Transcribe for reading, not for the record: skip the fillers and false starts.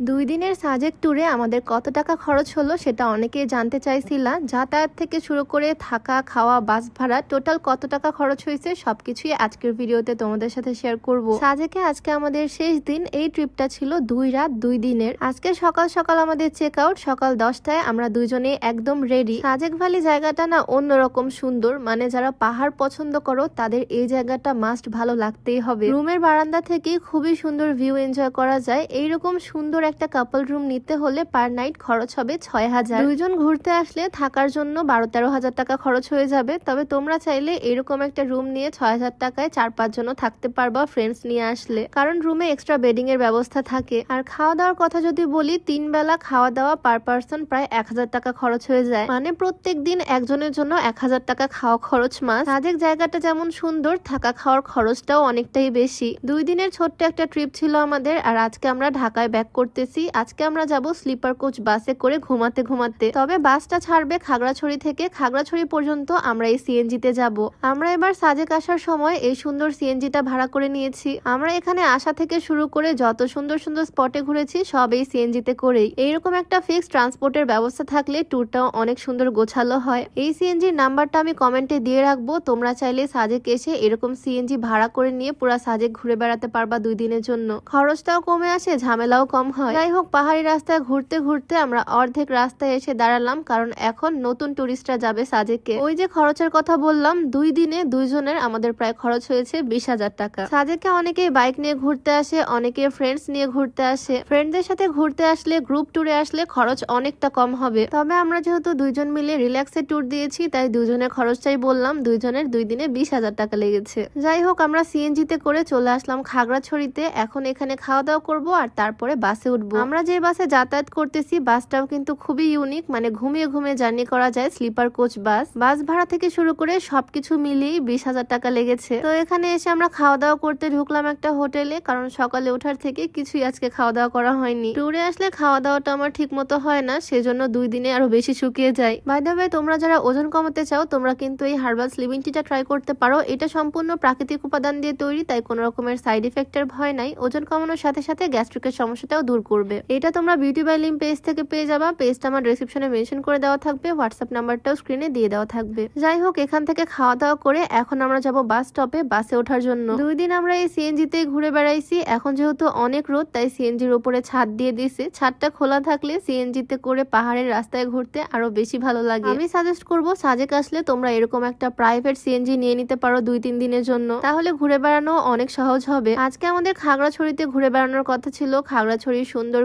2 দিনের সাজেক ট্যুরে আমাদের কত টাকা খরচ হলো সেটা অনেকেই জানতে চাইছিলা। যাতায়াত থেকে শুরু করে থাকা, খাওয়া, বাস ভাড়া টোটাল কত টাকা খরচ হয়েছে সবকিছুই আজকের ভিডিওতে তোমাদের সাথে শেয়ার করব। সাজেকে আজকে আমাদের শেষ দিন। এই ট্রিপটা ছিল 2 রাত 2 দিনের। আজকে সকাল সকাল আমাদের চেক আউট। সকাল 10টায় আমরা দুইজনে একদম রেডি। সাজেক ভ্যালি জায়গাটা না অন্যরকম সুন্দর, মানে যারা পাহাড় পছন্দ করো তাদের এই জায়গাটা মাস্ট ভালো লাগতেই হবে। রুমের বারান্দা থেকে খুবই সুন্দর ভিউ এনজয় করা যায়। এইরকম সুন্দর একটা কাপল রুম নিতে হলে পার নাইট খরচ হবে 6000। দুইজন ঘুরতে আসলে থাকার জন্য 12-13 হাজার টাকা খরচ হয়ে যাবে। তবে তোমরা চাইলে এরকম একটা রুম নিয়ে 6000 টাকায় 4-5 জনও থাকতে পারবা ফ্রেন্ডস নিয়ে আসলে, কারণ রুমে এক্সট্রা বেডিং এর ব্যবস্থা থাকে। আর খাওয়া দাওয়ার কথা যদি বলি, 3 বেলা খাওয়া দাওয়া পার পার্সন প্রায় 1000 টাকা খরচ হয়ে যায়। মানে প্রত্যেক দিন একজনের জন্য 1000 টাকা খাওয়া খরচ মাস। সাজেক জায়গাটা যেমন সুন্দর, থাকা খাওয়ার খরচটাও অনেকটাই বেশি। 2 দিনের ছোট্ট একটা ট্রিপ ছিল আমাদের। আর আজকে আমরা ঢাকায় ব্যাক করতেছি। আজকে আমরা যাব স্লিপার কোচ বাসে করে ঘুমাতে ঘুমাতে। তবে বাসটা ছাড়বে খাগড়াছড়ি থেকে। খাগড়াছড়ি পর্যন্ত আমরা এই সিএনজিতে যাব। আমরা এবার সাজেক আসার সময় এই সুন্দর সিএনজিটা ভাড়া করে নিয়েছি। আমরা এখানে আসা থেকে শুরু করে যত সুন্দর সুন্দর স্পটে ঘুরেছি সব এই সিএনজিতে করেই। এইরকম একটা ফিক্সড ট্রান্সপোর্টের ব্যবস্থা থাকলে ট্যুরটাও অনেক সুন্দর গোছালো হয়। এই সিএনজির নাম্বারটা আমি কমেন্টে দিয়ে রাখবো। তোমরা চাইলে সাজেক এসে এরকম সিএনজি ভাড়া করে নিয়ে পুরা সাজেক ঘুরে বেড়াতে পারবা 2 দিনের জন্য। খরচটাও কমে আসে, ঝামেলাও কম হয়। যাই হোক, পাহাড়ি রাস্তায় ঘুরতে ঘুরতে আমরা অর্ধেক রাস্তায় এসে দাঁড়ালাম, কারণ এখন নতুন টুরিস্টরা যাবে সাজেকে। ওই যে খরচের কথা বললাম, 2 দিনে 2 জনের আমাদের প্রায় খরচ হয়েছে 20,000 টাকা। সাজেকে অনেকেই বাইক নিয়ে ঘুরতে আসে, অনেকে ফ্রেন্ডস নিয়ে ঘুরতে আসে। ফ্রেন্ডদের সাথে ঘুরতে আসলে, গ্রুপ ট্যুরে আসলে খরচ অনেকটা কম হবে। তবে আমরা যেহেতু 2 জন মিলে রিল্যাক্সে ট্যুর দিয়েছি, তাই 2 জনের খরচটাই বললাম। 2 জনের 2 দিনে 20,000 টাকা লেগেছে। যাই হোক, আমরা সিএনজিতে করে চলে আসলাম খাগড়াছড়িতে। এখন এখানে খাওয়া দাওয়া করবো আর তারপরে বাসে উঠবো। আমরা যে বাসে যাতায়াত করতেছি বাসটাও কিন্তু খুবই ইউনিক, মানে ঘুমিয়ে ঘুমিয়ে জার্নি করা যায়। স্লিপার কোচ বাস। বাস ভাড়া থেকে শুরু করে সবকিছু মিলিয়ে 20,000 টাকা লেগেছে। তো এখানে এসে আমরা খাওয়া দাওয়া করতে ঢুকলাম একটা হোটেলে, কারণ সকালে ওঠার থেকে কিছুই আজকে খাওয়া দাওয়া করা হয়নি। ট্যুরে আসলে খাওয়া দাওয়াটা আমার ঠিক মতো হয় না, সেজন্য 2 দিনে আরো বেশি শুকিয়ে যায়। বাই দ্য ওয়ে, তোমরা যারা ওজন কমাতে চাও তোমরা কিন্তু এই হার্বাল স্লিমিং টিটা ট্রাই করতে পারো। এটা সম্পূর্ণ প্রাকৃতিক উপাদান দিয়ে তৈরি, তাই কোনো রকমের সাইড ইফেক্টের ভয় নাই। ওজন কমানোর সাথে সাথে গ্যাস্ট্রিকের সমস্যাটাও দূর করবে। এটা তোমরা বিউটি বাই লিম পেজ থেকে পেয়ে যাবা। পেজটা আমার ডেসক্রিপশনে মেনশন করে দেওয়া থাকবে, হোয়াটসঅ্যাপ নাম্বারটাও স্ক্রিনে দিয়ে দেওয়া থাকবে। যাই হোক, এখান থেকে খাওয়া দাওয়া করে এখন আমরা যাব বাস স্টপে বাসে ওঠার জন্য। 2 দিন আমরা এই সিএনজিতেই ঘুরে বেড়াইছি। এখন যেহেতু অনেক রোদ, তাই সিএনজির উপরে ছাদ দিয়ে দিয়েছে। ছাদটা খোলা থাকলে সিএনজিতে করে পাহাড়ের রাস্তায় ঘুরতে আরো বেশি ভালো লাগে। আমি সাজেস্ট করব সাজেক আসলে তোমরা এরকম একটা প্রাইভেট সিএনজি নিয়ে নিতে পারো 2-3 দিনের জন্য, তাহলে ঘুরে বেড়ানো অনেক সহজ হবে। আজকে আমাদের খাগড়াছড়িতে ঘুরে বেড়ানোর কথা ছিল। খাগড়াছড়ির সুন্দর